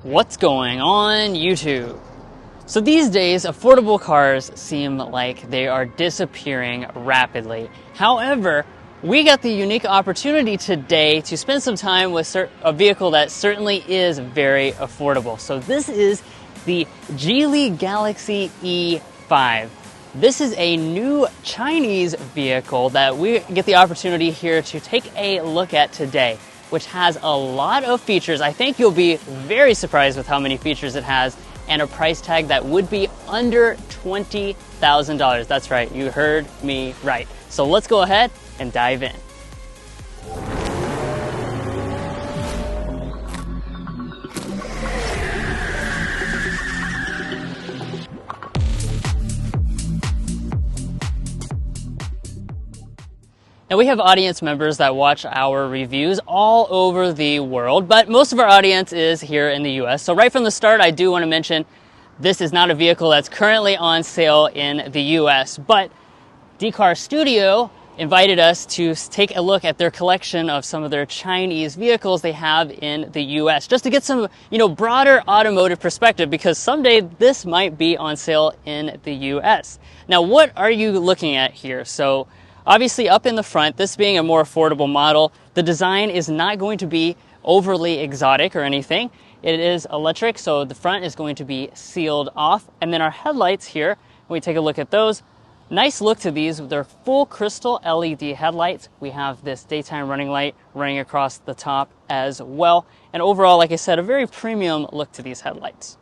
What's going on YouTube? So these days, affordable cars seem like they are disappearing rapidly. However, we got the unique opportunity today to spend some time with a vehicle that certainly is very affordable. So this is the Geely Galaxy E5. This is a new Chinese vehicle that we get the opportunity here to take a look at today, which has a lot of features. I think you'll be very surprised with how many features it has, and a price tag that would be under $20,000. That's right, you heard me right. So let's go ahead and dive in. Now, we have audience members that watch our reviews all over the world, but most of our audience is here in the US. So right from the start, I do want to mention this is not a vehicle that's currently on sale in the US, but DCar Studio invited us to take a look at their collection of some of their Chinese vehicles they have in the US, just to get some, broader automotive perspective, because someday this might be on sale in the US. Now, what are you looking at here? So obviously up in the front, this being a more affordable model, the design is not going to be overly exotic or anything. It is electric, so the front is going to be sealed off. And then our headlights here, when we take a look at those, nice look to these. They're full crystal LED headlights. We have this daytime running light running across the top as well. And overall, like I said, a very premium look to these headlights.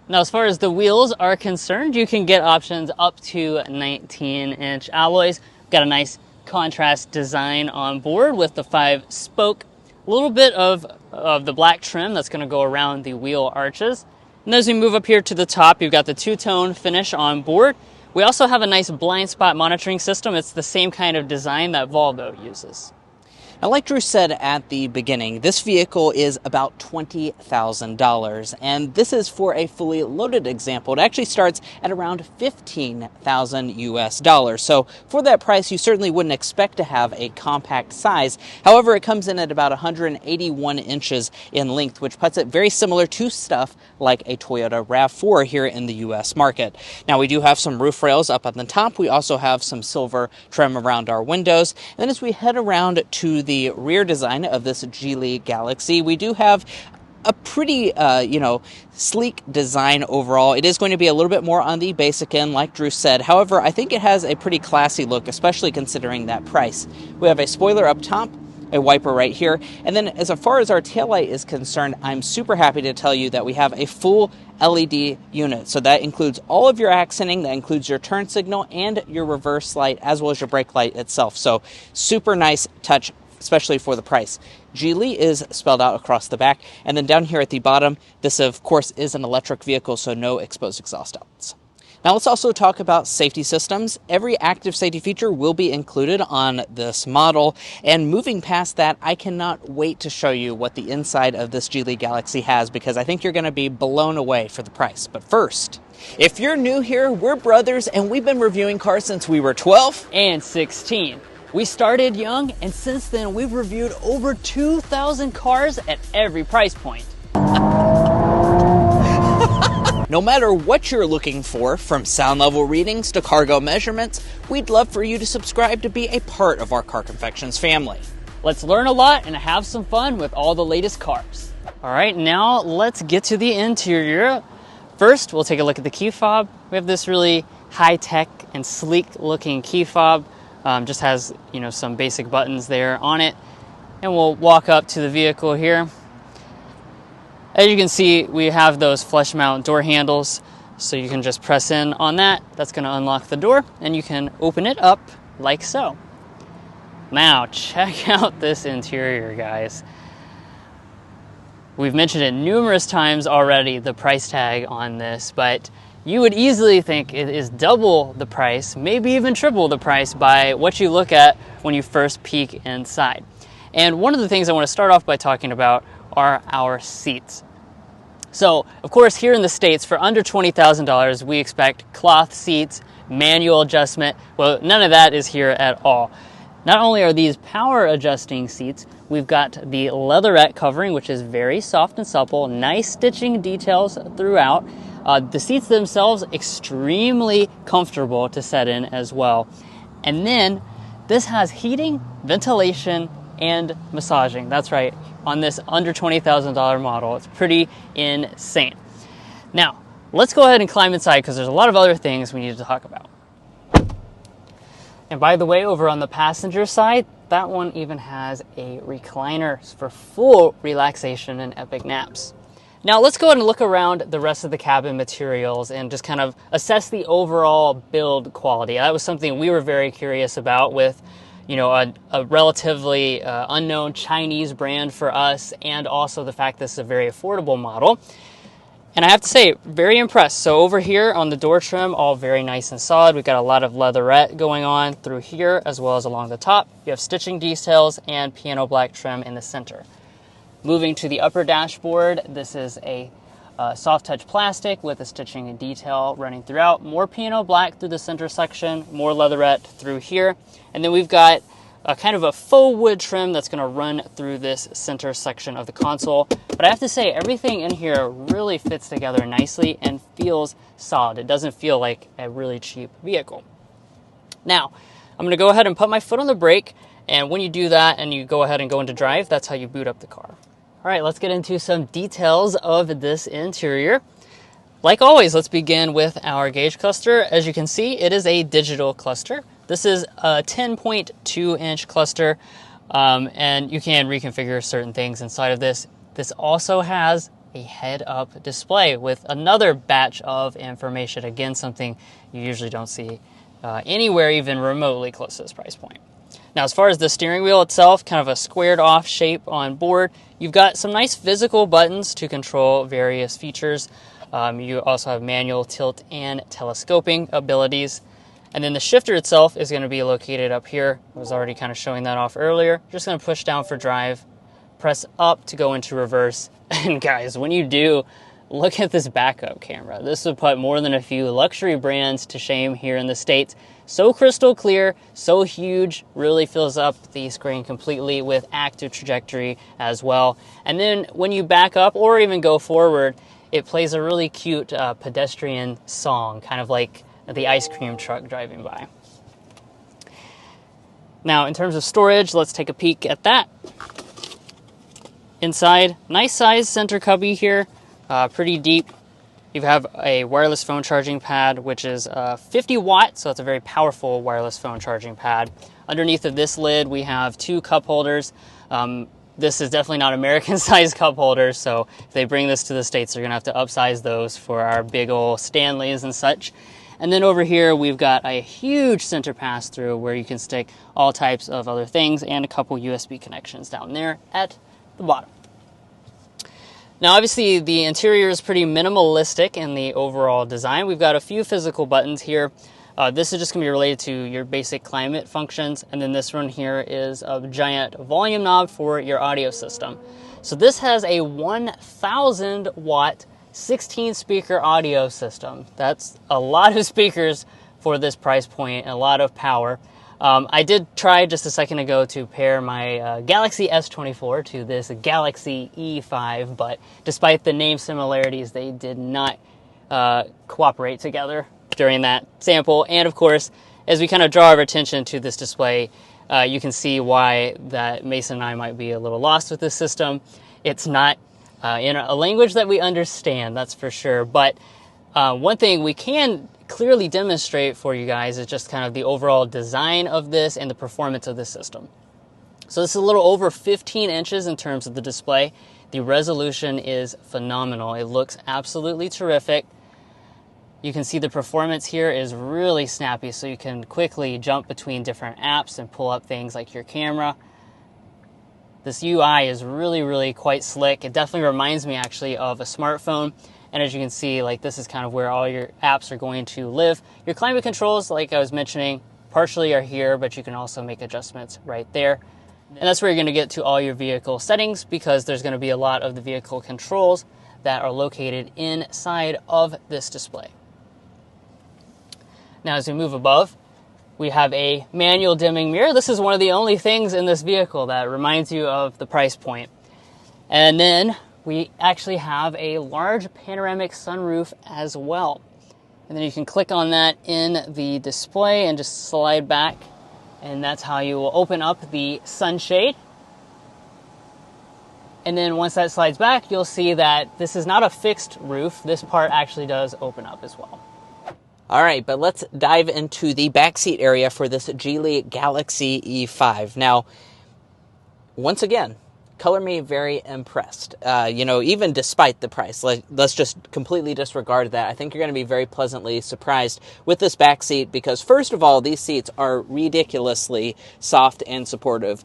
Now, as far as the wheels are concerned, you can get options up to 19-inch alloys. Got a nice contrast design on board with the 5-spoke. A little bit of the black trim that's going to go around the wheel arches. And as we move up here to the top, you've got the two-tone finish on board. We also have a nice blind spot monitoring system. It's the same kind of design that Volvo uses. Now, like Drew said at the beginning, this vehicle is about $20,000, and this is for a fully loaded example. It actually starts at around $15,000 US. So for that price, you certainly wouldn't expect to have a compact size. However, it comes in at about 181 inches in length, which puts it very similar to stuff like a Toyota RAV4 here in the US market. Now, we do have some roof rails up on the top. We also have some silver trim around our windows. And then as we head around to the rear design of this Geely Galaxy, we do have a pretty, sleek design overall. It is going to be a little bit more on the basic end, like Drew said. However, I think it has a pretty classy look, especially considering that price. We have a spoiler up top, a wiper right here, and then as far as our taillight is concerned, I'm super happy to tell you that we have a full LED unit. So that includes all of your accenting, that includes your turn signal and your reverse light, as well as your brake light itself. So super nice touch, especially for the price. Geely is spelled out across the back, and then down here at the bottom, this of course is an electric vehicle, so no exposed exhaust outlets. Now let's also talk about safety systems. Every active safety feature will be included on this model, and moving past that, I cannot wait to show you what the inside of this Geely Galaxy has, because I think you're going to be blown away for the price. But first, if you're new here, we're brothers, and we've been reviewing cars since we were 12 and 16. We started young, and since then we've reviewed over 2,000 cars at every price point. No matter what you're looking for, from sound level readings to cargo measurements, we'd love for you to subscribe to be a part of our Car Confections family. Let's learn a lot and have some fun with all the latest cars. All right, now let's get to the interior. First, we'll take a look at the key fob. We have this really high-tech and sleek-looking key fob. Just has, some basic buttons there on it. And we'll walk up to the vehicle here. As you can see, we have those flush mount door handles, so you can just press in on that. That's going to unlock the door, and you can open it up like so. Now, check out this interior, guys. We've mentioned it numerous times already, the price tag on this, but you would easily think it is double the price, maybe even triple the price, by what you look at when you first peek inside. And one of the things I want to start off by talking about are our seats. So, of course, here in the States, for under $20,000, we expect cloth seats, manual adjustment. Well, none of that is here at all. Not only are these power adjusting seats, we've got the leatherette covering, which is very soft and supple, nice stitching details throughout. The seats themselves, extremely comfortable to sit in as well. And then this has heating, ventilation, and massaging. That's right, on this under $20,000 model. It's pretty insane. Now, let's go ahead and climb inside because there's a lot of other things we need to talk about. And by the way, over on the passenger side, that one even has a recliner for full relaxation and epic naps. Now let's go ahead and look around the rest of the cabin materials and just kind of assess the overall build quality. That was something we were very curious about with, a relatively unknown Chinese brand for us, and also the fact this is a very affordable model. And I have to say, very impressed. So over here on the door trim, all very nice and solid. We've got a lot of leatherette going on through here as well as along the top. You have stitching details and piano black trim in the center. Moving to the upper dashboard, this is a soft touch plastic with a stitching and detail running throughout. More piano black through the center section, more leatherette through here. And then we've got kind of a faux wood trim that's going to run through this center section of the console. But I have to say, everything in here really fits together nicely and feels solid. It doesn't feel like a really cheap vehicle. Now, I'm going to go ahead and put my foot on the brake, and when you do that and you go ahead and go into drive, that's how you boot up the car. All right, let's get into some details of this interior. Like always, let's begin with our gauge cluster. As you can see, it is a digital cluster. This is a 10.2 inch cluster, and you can reconfigure certain things inside of this. This also has a head-up display with another batch of information. Again, something you usually don't see anywhere even remotely close to this price point. Now, as far as the steering wheel itself, kind of a squared off shape on board, you've got some nice physical buttons to control various features. You also have manual, tilt, and telescoping abilities. And then the shifter itself is going to be located up here. I was already kind of showing that off earlier. Just going to push down for drive, press up to go into reverse. And guys, when you do, look at this backup camera. This would put more than a few luxury brands to shame here in the States. So crystal clear, so huge, really fills up the screen completely with active trajectory as well. And then when you back up or even go forward, it plays a really cute pedestrian song, kind of like the ice cream truck driving by. Now, in terms of storage, let's take a peek at that. Inside, nice size center cubby here, pretty deep. You have a wireless phone charging pad, which is 50 watts, so it's a very powerful wireless phone charging pad. Underneath of this lid, we have two cup holders. This is definitely not American-sized cup holders, so if they bring this to the States, they're going to have to upsize those for our big old Stanleys and such. And then over here, we've got a huge center pass-through where you can stick all types of other things and a couple USB connections down there at the bottom. Now, obviously, the interior is pretty minimalistic in the overall design. We've got a few physical buttons here. This is just going to be related to your basic climate functions. And then this one here is a giant volume knob for your audio system. So this has a 1,000 watt 16 speaker audio system. That's a lot of speakers for this price point and a lot of power. I did try just a second ago to pair my Galaxy S24 to this Galaxy E5, but despite the name similarities, they did not cooperate together during that sample. And of course, as we kind of draw our attention to this display, you can see why that Mason and I might be a little lost with this system. It's not in a language that we understand, that's for sure. But one thing we can clearly demonstrate for you guys is just kind of the overall design of this and the performance of this system. So this is a little over 15 inches in terms of the display. The resolution is phenomenal. It looks absolutely terrific. You can see the performance here is really snappy, so you can quickly jump between different apps and pull up things like your camera. This UI is really, really quite slick. It definitely reminds me actually of a smartphone. And as you can see, like this is kind of where all your apps are going to live. Your climate controls, like I was mentioning, partially are here, but you can also make adjustments right there. And that's where you're going to get to all your vehicle settings, because there's going to be a lot of the vehicle controls that are located inside of this display. Now, as we move above, We have a manual dimming mirror. This is one of the only things in this vehicle that reminds you of the price point. And then we actually have a large panoramic sunroof as well. And then you can click on that in the display and just slide back. And that's how you will open up the sunshade. And then once that slides back, you'll see that this is not a fixed roof. This part actually does open up as well. All right, but let's dive into the backseat area for this Geely Galaxy E5. Now, once again, color me very impressed. Even despite the price, let's just completely disregard that. I think you're going to be very pleasantly surprised with this back seat because, first of all, these seats are ridiculously soft and supportive.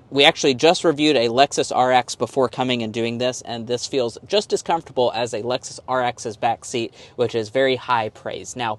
We actually just reviewed a Lexus RX before coming and doing this, and this feels just as comfortable as a Lexus RX's back seat, which is very high praise. Now,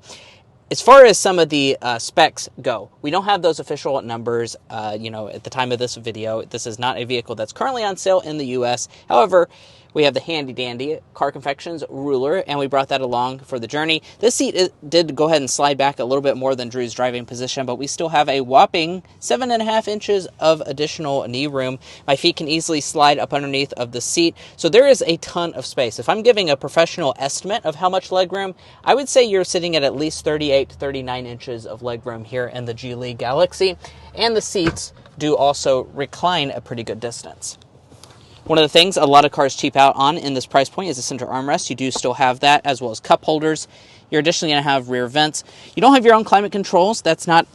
as far as some of the specs go, we don't have those official numbers, at the time of this video. This is not a vehicle that's currently on sale in the U.S. However, we have the handy-dandy Car Confections ruler, and we brought that along for the journey. This seat did go ahead and slide back a little bit more than Drew's driving position, but we still have a whopping 7.5 inches of additional knee room. My feet can easily slide up underneath of the seat, so there is a ton of space. If I'm giving a professional estimate of how much legroom, I would say you're sitting at least 38 to 39 inches of legroom here in the Geely Galaxy, and the seats do also recline a pretty good distance. One of the things a lot of cars cheap out on in this price point is the center armrest. You do still have that, as well as cup holders. You're additionally going to have rear vents. You don't have your own climate controls. That's not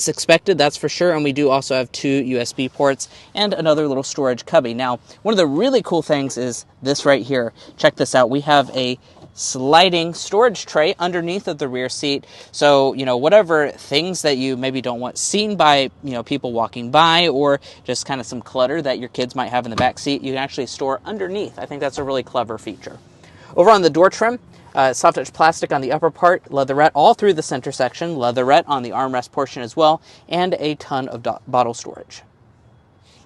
expected, that's for sure. And we do also have 2 USB ports and another little storage cubby. Now, one of the really cool things is this right here. Check this out. We have a sliding storage tray underneath of the rear seat. So, whatever things that you maybe don't want seen by, people walking by, or just kind of some clutter that your kids might have in the back seat, you can actually store underneath. I think that's a really clever feature. Over on the door trim, soft touch plastic on the upper part, leatherette all through the center section, leatherette on the armrest portion as well, and a ton of bottle storage.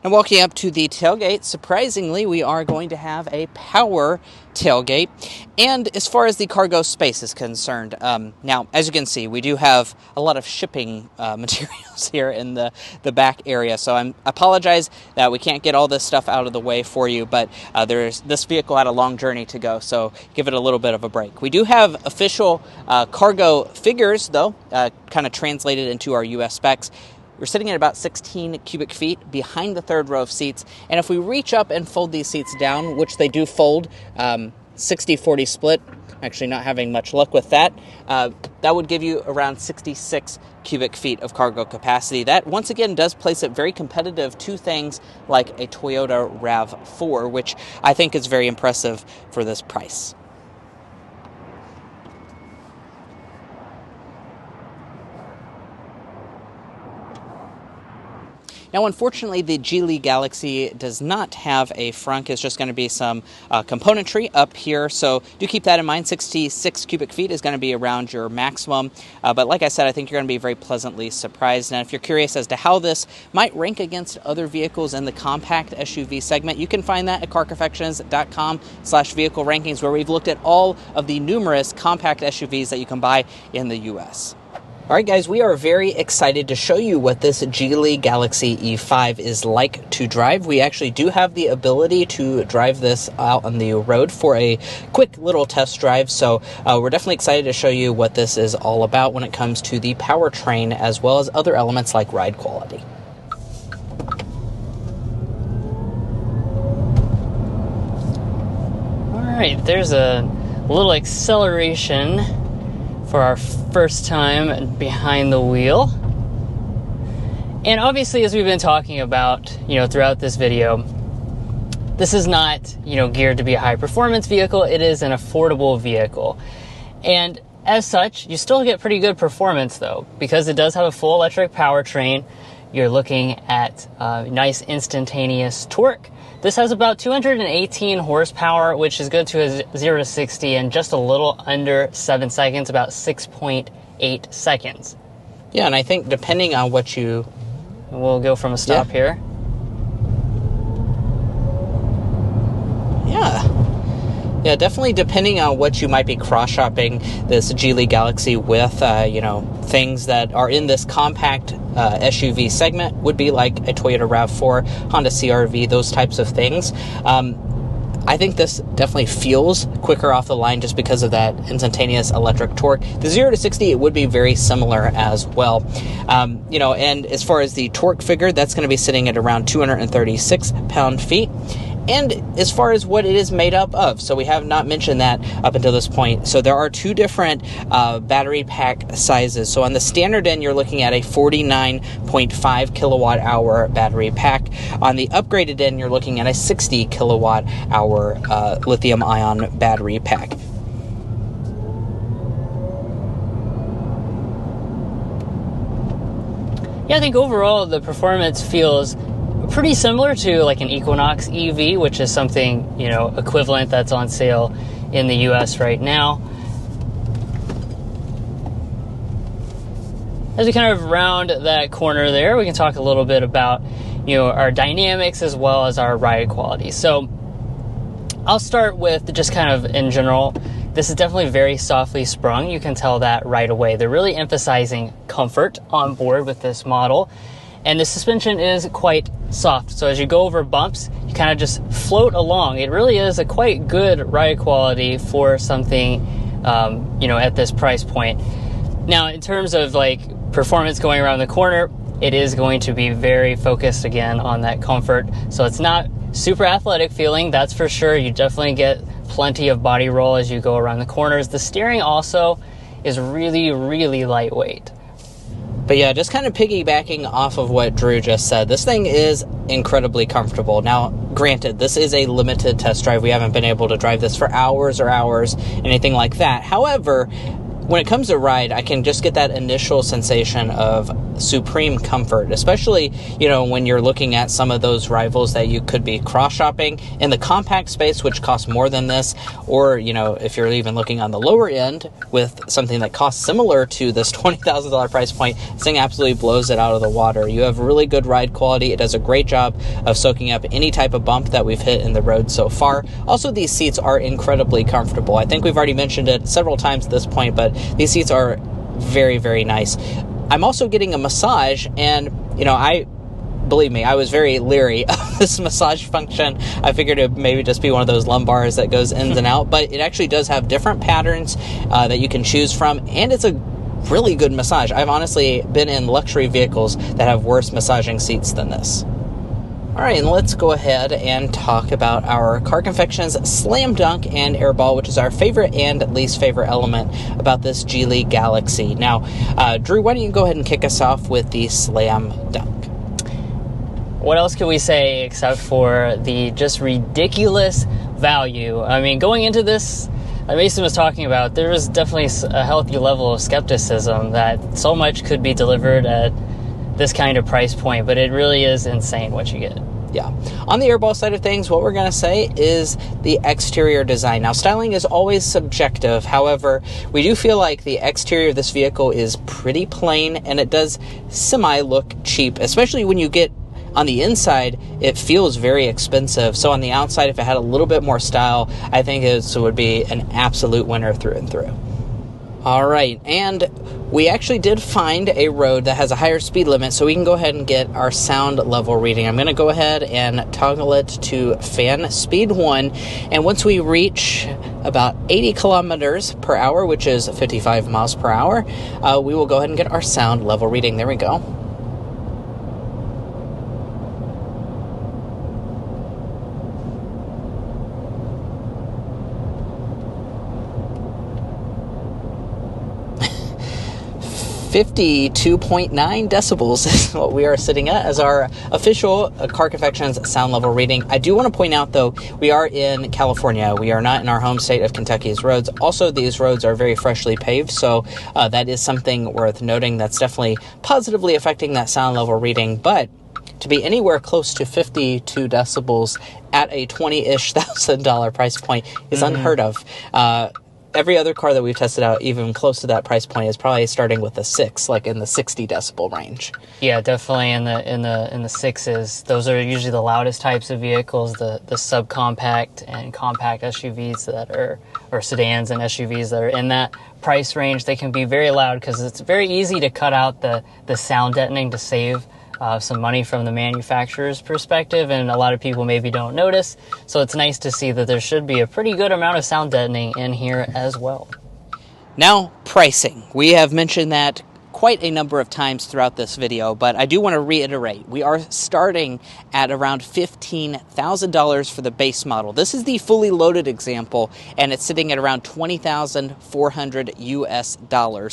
And walking up to the tailgate, surprisingly, we are going to have a power tailgate. And as far as the cargo space is concerned, now, as you can see, we do have a lot of shipping materials here in the back area. So I apologize that we can't get all this stuff out of the way for you, but this vehicle had a long journey to go, so give it a little bit of a break. We do have official cargo figures, though, kind of translated into our U.S. specs. We're sitting at about 16 cubic feet behind the third row of seats. And if we reach up and fold these seats down, which they do fold, 60-40 split, actually not having much luck with that, that would give you around 66 cubic feet of cargo capacity. That, once again, does place it very competitive to things like a Toyota RAV4, which I think is very impressive for this price. Now, unfortunately, the Geely Galaxy does not have a frunk. It's just going to be some componentry up here. So do keep that in mind. 66 cubic feet is going to be around your maximum. But like I said, I think you're going to be very pleasantly surprised. And if you're curious as to how this might rank against other vehicles in the compact SUV segment, you can find that at carconfections.com/vehicle rankings, where we've looked at all of the numerous compact SUVs that you can buy in the U.S. All right, guys, we are very excited to show you what this Geely Galaxy E5 is like to drive. We actually do have the ability to drive this out on the road for a quick little test drive, so we're definitely excited to show you what this is all about when it comes to the powertrain as well as other elements like ride quality. All right, there's a little acceleration for our first time behind the wheel. And obviously, as we've been talking about, throughout this video, this is not, geared to be a high performance vehicle. It is an affordable vehicle. And as such, you still get pretty good performance though, because it does have a full electric powertrain. You're looking at nice instantaneous torque. This has about 218 horsepower, which is good to a 0 to 60 in just a little under 7 seconds, about 6.8 seconds. Yeah, and I think depending on what you... We'll go from a stop here. Yeah, definitely depending on what you might be cross-shopping this Geely Galaxy with, things that are in this compact SUV segment would be like a Toyota RAV4, Honda CR-V, those types of things. I think this definitely feels quicker off the line just because of that instantaneous electric torque. The 0 to 60, it would be very similar as well. And as far as the torque figure, that's going to be sitting at around 236 pound-feet. And as far as what it is made up of, so we have not mentioned that up until this point. So there are two different battery pack sizes. So on the standard end, you're looking at a 49.5 kilowatt hour battery pack. On the upgraded end, you're looking at a 60 kilowatt hour lithium ion battery pack. Yeah, I think overall the performance feels pretty similar to like an Equinox EV, which is something, equivalent that's on sale in the US right now. As we kind of round that corner there, we can talk a little bit about, our dynamics as well as our ride quality. So I'll start with just kind of in general, this is definitely very softly sprung. You can tell that right away. They're really emphasizing comfort on board with this model. And the suspension is quite soft. So as you go over bumps, you kind of just float along. It really is a quite good ride quality for something, at this price point. Now, in terms of like performance going around the corner, it is going to be very focused again on that comfort. So it's not super athletic feeling, that's for sure. You definitely get plenty of body roll as you go around the corners. The steering also is really, really lightweight. But yeah, just kind of piggybacking off of what Drew just said, this thing is incredibly comfortable. Now, granted, this is a limited test drive. We haven't been able to drive this for hours, anything like that. However, when it comes to ride, I can just get that initial sensation of supreme comfort, especially, when you're looking at some of those rivals that you could be cross-shopping in the compact space, which costs more than this, or, if you're even looking on the lower end with something that costs similar to this $20,000 price point, this thing absolutely blows it out of the water. You have really good ride quality. It does a great job of soaking up any type of bump that we've hit in the road so far. Also, these seats are incredibly comfortable. I think we've already mentioned it several times at this point, but these seats are very, very nice. I'm also getting a massage, and, believe me, I was very leery of this massage function. I figured it would maybe just be one of those lumbars that goes in and out, but it actually does have different patterns that you can choose from, and it's a really good massage. I've honestly been in luxury vehicles that have worse massaging seats than this. All right, and let's go ahead and talk about our Car Confections Slam Dunk and Airball, which is our favorite and least favorite element about this Geely Galaxy. Now, Drew, why don't you go ahead and kick us off with the Slam Dunk? What else can we say except for the just ridiculous value? I mean, going into this, Mason was talking about, there was definitely a healthy level of skepticism that so much could be delivered at this kind of price point, but it really is insane what you get. Yeah. On the Airball side of things, what we're going to say is the exterior design. Now, styling is always subjective. However, we do feel like the exterior of this vehicle is pretty plain, and it does semi-look cheap, especially when you get on the inside, it feels very expensive. So on the outside, if it had a little bit more style, I think it would be an absolute winner through and through. All right, and we actually did find a road that has a higher speed limit, so we can go ahead and get our sound level reading. I'm going to go ahead and toggle it to fan speed 1, and once we reach about 80 kilometers per hour, which is 55 miles per hour, we will go ahead and get our sound level reading. There we go. .9 decibels is what we are sitting at as our official Car Confections sound level reading. I do want to point out, though, we are in California. We are not in our home state of Kentucky's roads. Also, these roads are very freshly paved, so that is something worth noting that's definitely positively affecting that sound level reading. But to be anywhere close to 52 decibels at a $20,000 price point is unheard of. every other car that we've tested out, even close to that price point, is probably starting with a 6, like in the 60 decibel range. Yeah, definitely in the sixes. Those are usually the loudest types of vehicles, the subcompact and compact SUVs that are, or sedans and SUVs that are in that price range. They can be very loud because it's very easy to cut out the sound deadening to save some money from the manufacturer's perspective, and a lot of people maybe don't notice. So it's nice to see that there should be a pretty good amount of sound deadening in here as well. Now, pricing. We have mentioned that quite a number of times throughout this video, but I do want to reiterate, we are starting at around $15,000 for the base model. This is the fully loaded example, and it's sitting at around $20,400 US.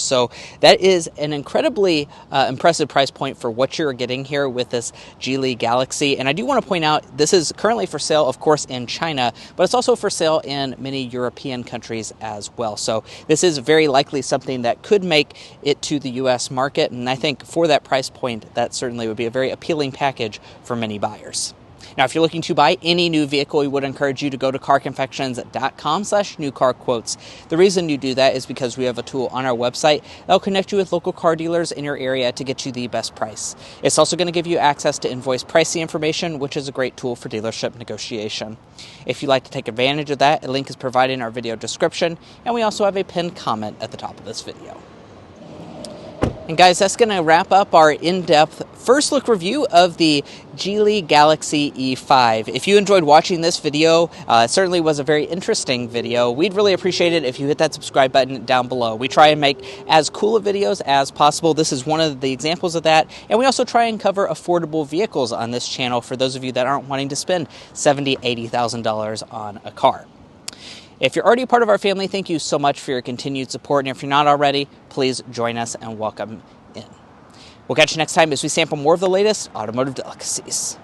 So that is an incredibly impressive price point for what you're getting here with this Geely Galaxy. And I do want to point out, this is currently for sale, of course, in China, but it's also for sale in many European countries as well. So this is very likely something that could make it to the US market, and I think for that price point, that certainly would be a very appealing package for many buyers. Now, if you're looking to buy any new vehicle, we would encourage you to go to carconfections.com/newcarquotes. The reason you do that is because we have a tool on our website that will connect you with local car dealers in your area to get you the best price. It's also going to give you access to invoice pricing information, which is a great tool for dealership negotiation. If you'd like to take advantage of that, a link is provided in our video description, and we also have a pinned comment at the top of this video. And guys, that's going to wrap up our in-depth first look review of the Geely Galaxy E5. If you enjoyed watching this video, it certainly was a very interesting video. We'd really appreciate it if you hit that subscribe button down below. We try and make as cool of videos as possible. This is one of the examples of that. And we also try and cover affordable vehicles on this channel for those of you that aren't wanting to spend $70,000, $80,000 on a car. If you're already a part of our family, thank you so much for your continued support. And if you're not already, please join us and welcome in. We'll catch you next time as we sample more of the latest automotive delicacies.